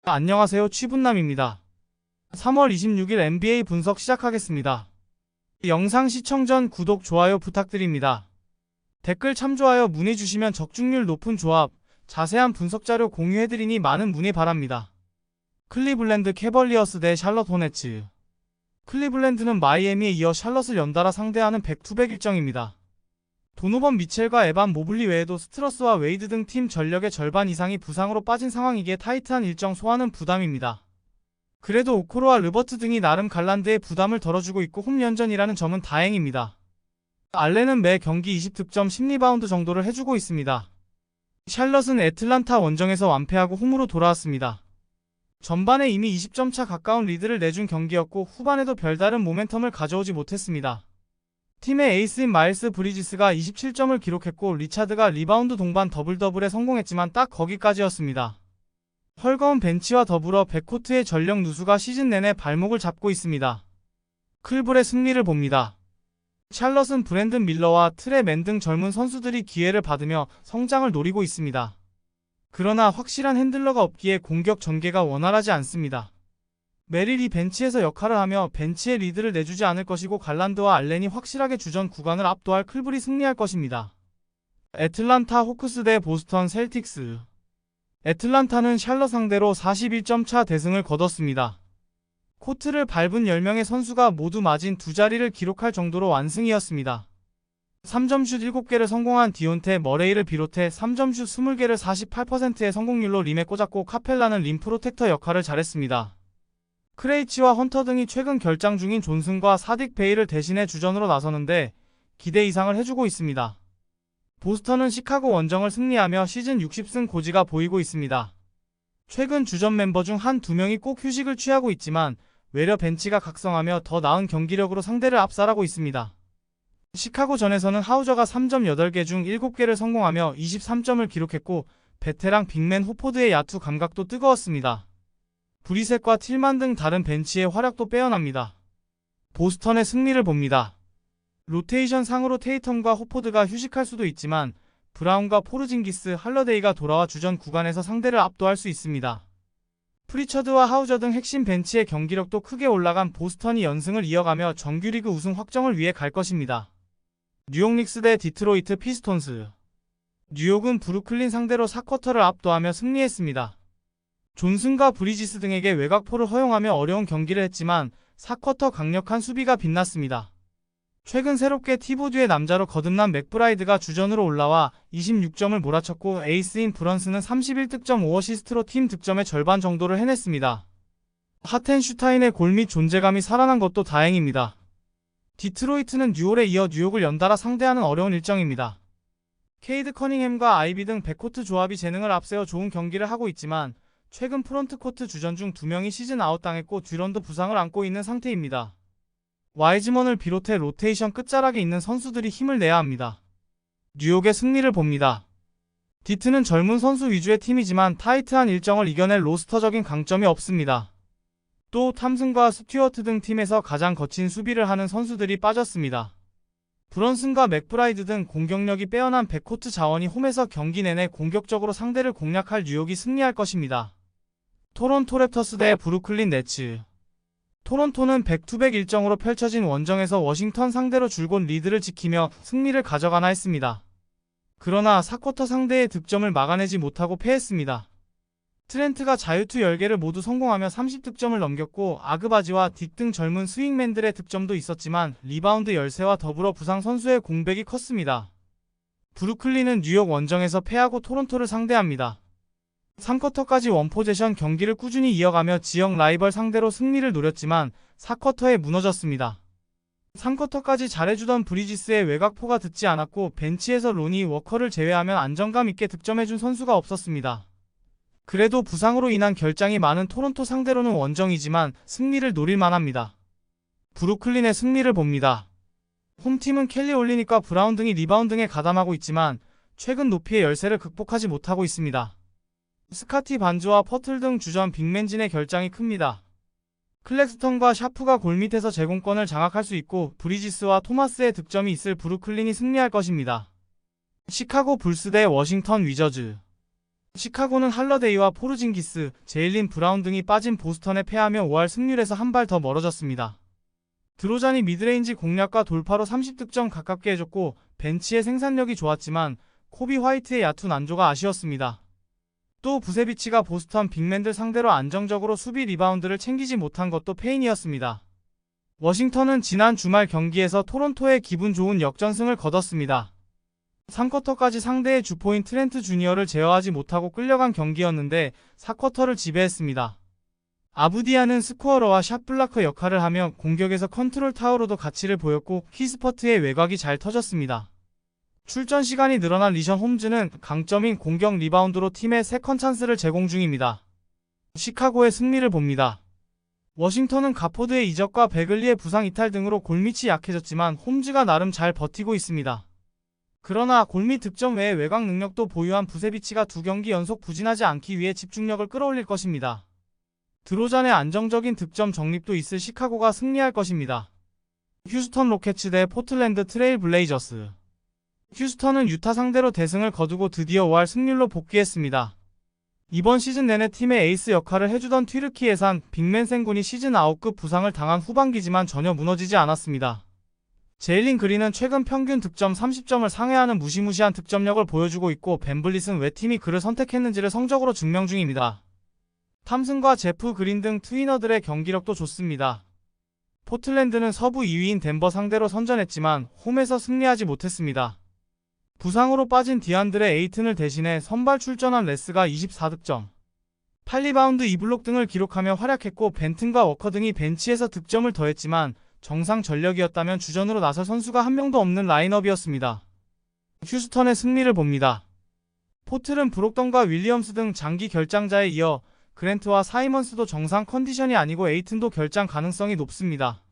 안녕하세요, 취분남입니다. 3월 26일 NBA 분석 시작하겠습니다. 영상 시청 전 구독, 좋아요 부탁드립니다. 댓글 참조하여 문의 주시면 적중률 높은 조합, 자세한 분석 자료 공유해드리니 많은 문의 바랍니다. 클리블랜드 캐벌리어스 대 샬럿 호네츠. 클리블랜드는 마이애미에 이어 샬럿을 연달아 상대하는 백투백 일정입니다. 도노번 미첼과 에반 모블리 외에도 스트러스와 웨이드 등 팀 전력의 절반 이상이 부상으로 빠진 상황이기에 타이트한 일정 소화는 부담입니다. 그래도 오코로와 르버트 등이 나름 갈란드의 부담을 덜어주고 있고 홈연전이라는 점은 다행입니다. 알렌은 매 경기 20득점 10리바운드 정도를 해주고 있습니다. 샬럿은 애틀란타 원정에서 완패하고 홈으로 돌아왔습니다. 전반에 이미 20점 차 가까운 리드를 내준 경기였고 후반에도 별다른 모멘텀을 가져오지 못했습니다. 팀의 에이스인 마일스 브리지스가 27점을 기록했고 리차드가 리바운드 동반 더블더블에 성공했지만 딱 거기까지였습니다. 헐거운 벤치와 더불어 백코트의 전력 누수가 시즌 내내 발목을 잡고 있습니다. 클블의 승리를 봅니다. 샬럿은 브랜든 밀러와 트레 맨 등 젊은 선수들이 기회를 받으며 성장을 노리고 있습니다. 그러나 확실한 핸들러가 없기에 공격 전개가 원활하지 않습니다. 메릴이 벤치에서 역할을 하며 벤치의 리드를 내주지 않을 것이고 갈란드와 알렌이 확실하게 주전 구간을 압도할 클블이 승리할 것입니다. 애틀란타 호크스 대 보스턴 셀틱스. 애틀란타는 샬럿 상대로 41점 차 대승을 거뒀습니다. 코트를 밟은 10명의 선수가 모두 마진 두 자리를 기록할 정도로 완승이었습니다. 3점슛 7개를 성공한 디온테 머레이를 비롯해 3점슛 20개를 48%의 성공률로 림에 꽂았고 카펠라는 림 프로텍터 역할을 잘했습니다. 크레이치와 헌터 등이 최근 결장 중인 존슨과 사딕 베이를 대신해 주전으로 나서는데 기대 이상을 해주고 있습니다. 보스턴은 시카고 원정을 승리하며 시즌 60승 고지가 보이고 있습니다. 최근 주전 멤버 중 한두 명이 꼭 휴식을 취하고 있지만 외려 벤치가 각성하며 더 나은 경기력으로 상대를 압살하고 있습니다. 시카고전에서는 하우저가 3점 8개 중 7개를 성공하며 23점을 기록했고 베테랑 빅맨 호포드의 야투 감각도 뜨거웠습니다. 브리셋과 틸만 등 다른 벤치의 활약도 빼어납니다. 보스턴의 승리를 봅니다. 로테이션 상으로 테이텀과 호포드가 휴식할 수도 있지만 브라운과 포르징기스, 할러데이가 돌아와 주전 구간에서 상대를 압도할 수 있습니다. 프리처드와 하우저 등 핵심 벤치의 경기력도 크게 올라간 보스턴이 연승을 이어가며 정규리그 우승 확정을 위해 갈 것입니다. 뉴욕 닉스 대 디트로이트 피스톤스. 뉴욕은 브루클린 상대로 4쿼터를 압도하며 승리했습니다. 존슨과 브리지스 등에게 외곽포를 허용하며 어려운 경기를 했지만 4쿼터 강력한 수비가 빛났습니다. 최근 새롭게 티보드의 남자로 거듭난 맥브라이드가 주전으로 올라와 26점을 몰아쳤고 에이스인 브런슨은 31득점 5어시스트로 팀 득점의 절반 정도를 해냈습니다. 하텐슈타인의 골 및 존재감이 살아난 것도 다행입니다. 디트로이트는 뉴올에 이어 뉴욕을 연달아 상대하는 어려운 일정입니다. 케이드 커닝햄과 아이비 등 백코트 조합이 재능을 앞세워 좋은 경기를 하고 있지만 최근 프론트코트 주전 중 2명이 시즌 아웃 당했고 듀런도 부상을 안고 있는 상태입니다. 와이즈먼을 비롯해 로테이션 끝자락에 있는 선수들이 힘을 내야 합니다. 뉴욕의 승리를 봅니다. 디트는 젊은 선수 위주의 팀이지만 타이트한 일정을 이겨낼 로스터적인 강점이 없습니다. 또 탐슨과 스튜어트 등 팀에서 가장 거친 수비를 하는 선수들이 빠졌습니다. 브런슨과 맥브라이드 등 공격력이 빼어난 백코트 자원이 홈에서 경기 내내 공격적으로 상대를 공략할 뉴욕이 승리할 것입니다. 토론토 랩터스 대 브루클린 네츠. 토론토는 백투백 일정으로 펼쳐진 원정에서 워싱턴 상대로 줄곧 리드를 지키며 승리를 가져가나 했습니다. 그러나 4쿼터 상대의 득점을 막아내지 못하고 패했습니다. 트렌트가 자유투 10개를 모두 성공하며 30득점을 넘겼고 아그바지와 딕 등 젊은 스윙맨들의 득점도 있었지만 리바운드 열세와 더불어 부상 선수의 공백이 컸습니다. 브루클린은 뉴욕 원정에서 패하고 토론토를 상대합니다. 3쿼터까지 원포제션 경기를 꾸준히 이어가며 지역 라이벌 상대로 승리를 노렸지만 4쿼터에 무너졌습니다. 3쿼터까지 잘해주던 브리지스의 외곽포가 듣지 않았고 벤치에서 로니 워커를 제외하면 안정감 있게 득점해준 선수가 없었습니다. 그래도 부상으로 인한 결장이 많은 토론토 상대로는 원정이지만 승리를 노릴 만합니다. 브루클린의 승리를 봅니다. 홈팀은 켈리 올리닉과 브라운 등이 리바운드 등에 가담하고 있지만 최근 높이의 열세를 극복하지 못하고 있습니다. 스카티 반주와 퍼틀 등 주전 빅맨진의 결장이 큽니다. 클렉스턴과 샤프가 골밑에서 제공권을 장악할 수 있고 브리지스와 토마스의 득점이 있을 브루클린이 승리할 것입니다. 시카고 불스 대 워싱턴 위저즈. 시카고는 할러데이와 포르징기스, 제일린 브라운 등이 빠진 보스턴에 패하며 5할 승률에서 한 발 더 멀어졌습니다. 드로잔이 미드레인지 공략과 돌파로 30득점 가깝게 해줬고 벤치의 생산력이 좋았지만 코비 화이트의 얕은 안조가 아쉬웠습니다. 또 부세비치가 보스턴 빅맨들 상대로 안정적으로 수비 리바운드를 챙기지 못한 것도 페인이었습니다. 워싱턴은 지난 주말 경기에서 토론토에 기분 좋은 역전승을 거뒀습니다. 3쿼터까지 상대의 주포인 트렌트 주니어를 제어하지 못하고 끌려간 경기였는데 4쿼터를 지배했습니다. 아부디아는 스코어러와 샷블라커 역할을 하며 공격에서 컨트롤 타워로도 가치를 보였고 키스퍼트의 외곽이 잘 터졌습니다. 출전 시간이 늘어난 리션 홈즈는 강점인 공격 리바운드로 팀에 세컨 찬스를 제공 중입니다. 시카고의 승리를 봅니다. 워싱턴은 가포드의 이적과 베글리의 부상 이탈 등으로 골밑이 약해졌지만 홈즈가 나름 잘 버티고 있습니다. 그러나 골밑 득점 외에 외곽 능력도 보유한 부세비치가 2경기 연속 부진하지 않기 위해 집중력을 끌어올릴 것입니다. 드로잔의 안정적인 득점 정립도 있을 시카고가 승리할 것입니다. 휴스턴 로켓츠 대 포틀랜드 트레일 블레이저스. 휴스턴은 유타 상대로 대승을 거두고 드디어 5할 승률로 복귀했습니다. 이번 시즌 내내 팀의 에이스 역할을 해주던 튀르키 예산 빅맨 생군이 시즌 아웃급 부상을 당한 후반기지만 전혀 무너지지 않았습니다. 제일린 그린은 최근 평균 득점 30점을 상회하는 무시무시한 득점력을 보여주고 있고 벤블릿은 왜 팀이 그를 선택했는지를 성적으로 증명 중입니다. 탐슨과 제프 그린 등 트위너들의 경기력도 좋습니다. 포틀랜드는 서부 2위인 덴버 상대로 선전했지만 홈에서 승리하지 못했습니다. 부상으로 빠진 디안드레 에이튼을 대신해 선발 출전한 레스가 24득점, 8리바운드 2블록 등을 기록하며 활약했고 벤튼과 워커 등이 벤치에서 득점을 더했지만 정상 전력이었다면 주전으로 나설 선수가 한 명도 없는 라인업이었습니다. 휴스턴의 승리를 봅니다. 포틀은 브록던과 윌리엄스 등 장기 결장자에 이어 그랜트와 사이먼스도 정상 컨디션이 아니고 에이튼도 결장 가능성이 높습니다.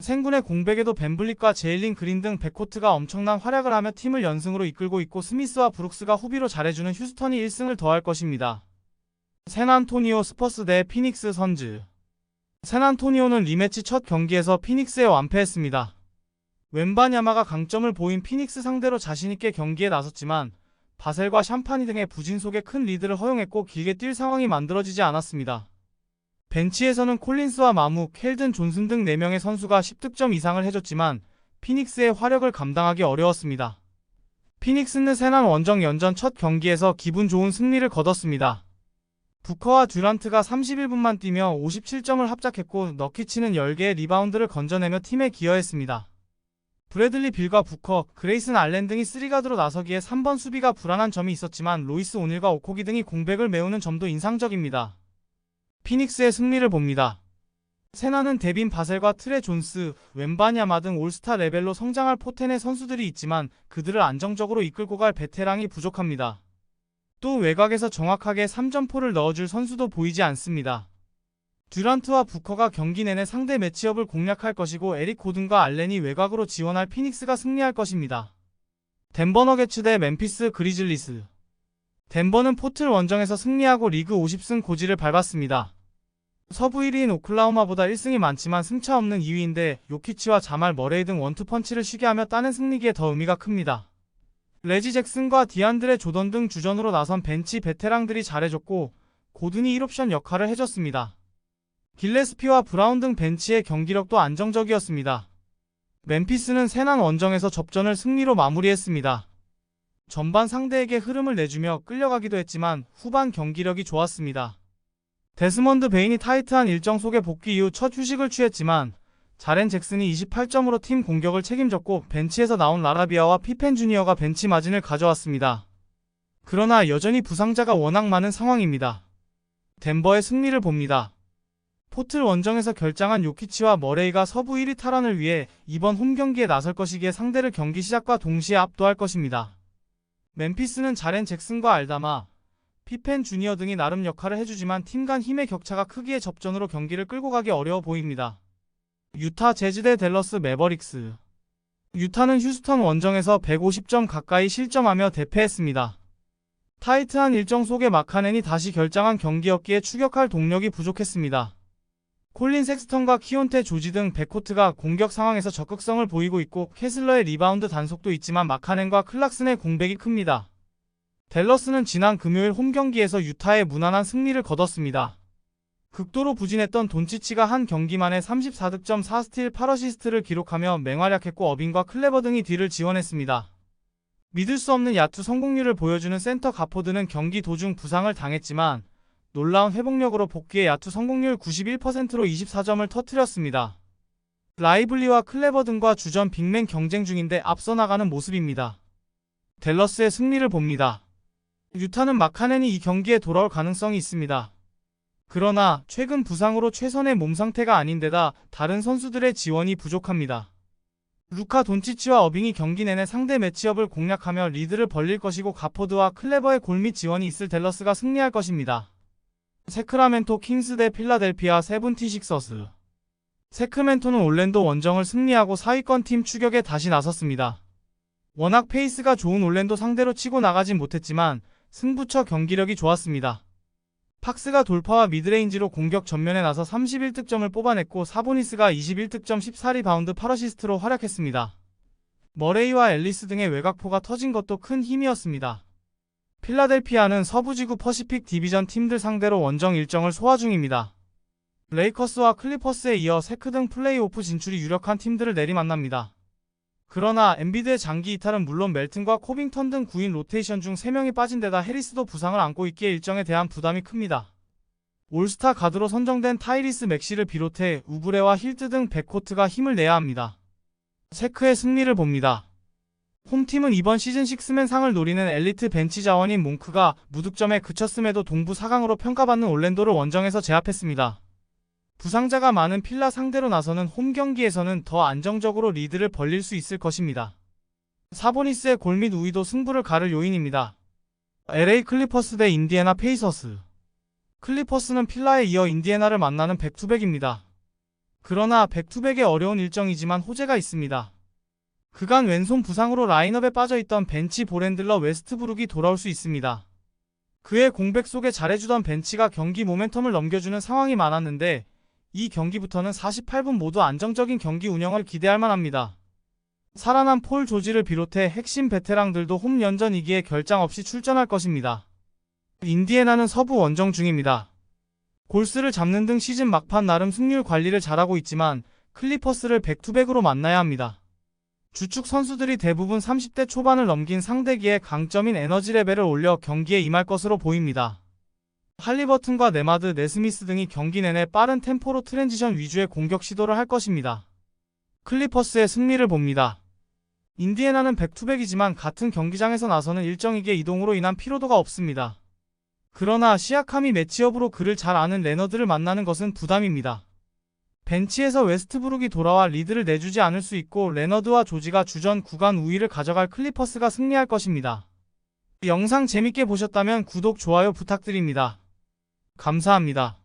생군의 공백에도 벤블릿과 제일린 그린 등 백코트가 엄청난 활약을 하며 팀을 연승으로 이끌고 있고 스미스와 브룩스가 후비로 잘해주는 휴스턴이 1승을 더할 것입니다. 샌안토니오 스퍼스 대 피닉스 선즈. 샌안토니오는 리매치 첫 경기에서 피닉스에 완패했습니다. 웬바냐마가 강점을 보인 피닉스 상대로 자신있게 경기에 나섰지만 바셀과 샴파니 등의 부진 속에 큰 리드를 허용했고 길게 뛸 상황이 만들어지지 않았습니다. 벤치에서는 콜린스와 마무, 켈든 존슨 등 4명의 선수가 10득점 이상을 해줬지만 피닉스의 화력을 감당하기 어려웠습니다. 피닉스는 샌안 원정 연전 첫 경기에서 기분 좋은 승리를 거뒀습니다. 부커와 듀란트가 31분만 뛰며 57점을 합작했고 너키치는 10개의 리바운드를 건져내며 팀에 기여했습니다. 브래들리 빌과 부커, 그레이슨 알렌 등이 3가드로 나서기에 3번 수비가 불안한 점이 있었지만 로이스 오닐과 오코기 등이 공백을 메우는 점도 인상적입니다. 피닉스의 승리를 봅니다. 세나는 데빈 바셀과 트레 존스, 웬바냐마 등 올스타 레벨로 성장할 포텐의 선수들이 있지만 그들을 안정적으로 이끌고 갈 베테랑이 부족합니다. 또 외곽에서 정확하게 3점포를 넣어줄 선수도 보이지 않습니다. 듀란트와 부커가 경기 내내 상대 매치업을 공략할 것이고 에릭 고든과 알렌이 외곽으로 지원할 피닉스가 승리할 것입니다. 덴버 너게츠 대 멤피스 그리즐리스. 덴버는 포틀 원정에서 승리하고 리그 50승 고지를 밟았습니다. 서부 1위인 오클라호마보다 1승이 많지만 승차 없는 2위인데 요키치와 자말 머레이 등 원투펀치를 쉬게 하며 따낸 승리기에 더 의미가 큽니다. 레지 잭슨과 디안드레 조던 등 주전으로 나선 벤치 베테랑들이 잘해줬고 고든이 1옵션 역할을 해줬습니다. 길레스피와 브라운 등 벤치의 경기력도 안정적이었습니다. 멤피스는 세난 원정에서 접전을 승리로 마무리했습니다. 전반 상대에게 흐름을 내주며 끌려가기도 했지만 후반 경기력이 좋았습니다. 데스먼드 베인이 타이트한 일정 속에 복귀 이후 첫 휴식을 취했지만 자렌 잭슨이 28점으로 팀 공격을 책임졌고 벤치에서 나온 라라비아와 피펜 주니어가 벤치 마진을 가져왔습니다. 그러나 여전히 부상자가 워낙 많은 상황입니다. 덴버의 승리를 봅니다. 포틀 원정에서 결장한 요키치와 머레이가 서부 1위 탈환을 위해 이번 홈경기에 나설 것이기에 상대를 경기 시작과 동시에 압도할 것입니다. 멤피스는 자렌 잭슨과 알다마, 피펜 주니어 등이 나름 역할을 해주지만 팀 간 힘의 격차가 크기에 접전으로 경기를 끌고 가기 어려워 보입니다. 유타 재즈 대 댈러스 매버릭스. 유타는 휴스턴 원정에서 150점 가까이 실점하며 대패했습니다. 타이트한 일정 속에 마카넨이 다시 결장한 경기였기에 추격할 동력이 부족했습니다. 콜린 섹스턴과 키온테 조지 등 백코트가 공격 상황에서 적극성을 보이고 있고 캐슬러의 리바운드 단속도 있지만 마카넨과 클락슨의 공백이 큽니다. 댈러스는 지난 금요일 홈경기에서 유타의 무난한 승리를 거뒀습니다. 극도로 부진했던 돈치치가 한 경기 만에 34득점 4스틸 8어시스트를 기록하며 맹활약했고 어빙과 클레버 등이 뒤를 지원했습니다. 믿을 수 없는 야투 성공률을 보여주는 센터 가포드는 경기 도중 부상을 당했지만 놀라운 회복력으로 복귀해 야투 성공률 91%로 24점을 터뜨렸습니다. 라이블리와 클레버 등과 주전 빅맨 경쟁 중인데 앞서 나가는 모습입니다. 댈러스의 승리를 봅니다. 유타는 마카넨이 이 경기에 돌아올 가능성이 있습니다. 그러나 최근 부상으로 최선의 몸 상태가 아닌데다 다른 선수들의 지원이 부족합니다. 루카 돈치치와 어빙이 경기 내내 상대 매치업을 공략하며 리드를 벌릴 것이고 가포드와 클레버의 골밑 지원이 있을 댈러스가 승리할 것입니다. 세크라멘토 킹스 대 필라델피아 세븐티식서스. 세크라멘토는 올랜도 원정을 승리하고 4위권 팀 추격에 다시 나섰습니다. 워낙 페이스가 좋은 올랜도 상대로 치고 나가진 못했지만 승부처 경기력이 좋았습니다. 팍스가 돌파와 미드레인지로 공격 전면에 나서 31득점을 뽑아냈고 사보니스가 21득점 14리바운드 8어시스트로 활약했습니다. 머레이와 앨리스 등의 외곽포가 터진 것도 큰 힘이었습니다. 필라델피아는 서부지구 퍼시픽 디비전 팀들 상대로 원정 일정을 소화 중입니다. 레이커스와 클리퍼스에 이어 세크 등 플레이오프 진출이 유력한 팀들을 내리만납니다. 그러나 엠비드의 장기 이탈은 물론 멜튼과 코빙턴 등 9인 로테이션 중 3명이 빠진 데다 해리스도 부상을 안고 있기에 일정에 대한 부담이 큽니다. 올스타 가드로 선정된 타이리스 맥시를 비롯해 우브레와 힐트 등 백코트가 힘을 내야 합니다. 세크의 승리를 봅니다. 홈팀은 이번 시즌 6맨 상을 노리는 엘리트 벤치 자원인 몽크가 무득점에 그쳤음에도 동부 4강으로 평가받는 올랜도를 원정에서 제압했습니다. 부상자가 많은 필라 상대로 나서는 홈 경기에서는 더 안정적으로 리드를 벌릴 수 있을 것입니다. 사보니스의 골밑 우위도 승부를 가를 요인입니다. LA 클리퍼스 대 인디애나 페이서스. 클리퍼스는 필라에 이어 인디애나를 만나는 백투백입니다. 그러나 백투백의 어려운 일정이지만 호재가 있습니다. 그간 왼손 부상으로 라인업에 빠져있던 벤치 보렌들러 웨스트브룩이 돌아올 수 있습니다. 그의 공백 속에 잘해주던 벤치가 경기 모멘텀을 넘겨주는 상황이 많았는데 이 경기부터는 48분 모두 안정적인 경기 운영을 기대할 만합니다. 살아난 폴 조지를 비롯해 핵심 베테랑들도 홈 연전이기에 결장 없이 출전할 것입니다. 인디애나는 서부 원정 중입니다. 골스를 잡는 등 시즌 막판 나름 승률 관리를 잘하고 있지만 클리퍼스를 백투백으로 만나야 합니다. 주축 선수들이 대부분 30대 초반을 넘긴 상대기에 강점인 에너지 레벨을 올려 경기에 임할 것으로 보입니다. 할리버튼과 네마드, 네스미스 등이 경기 내내 빠른 템포로 트랜지션 위주의 공격 시도를 할 것입니다. 클리퍼스의 승리를 봅니다. 인디애나는 백투백이지만 같은 경기장에서 나서는 일정이게 이동으로 인한 피로도가 없습니다. 그러나 시아캄이 매치업으로 그를 잘 아는 레너드를 만나는 것은 부담입니다. 벤치에서 웨스트브룩이 돌아와 리드를 내주지 않을 수 있고 레너드와 조지가 주전 구간 우위를 가져갈 클리퍼스가 승리할 것입니다. 영상 재밌게 보셨다면 구독, 좋아요 부탁드립니다. 감사합니다.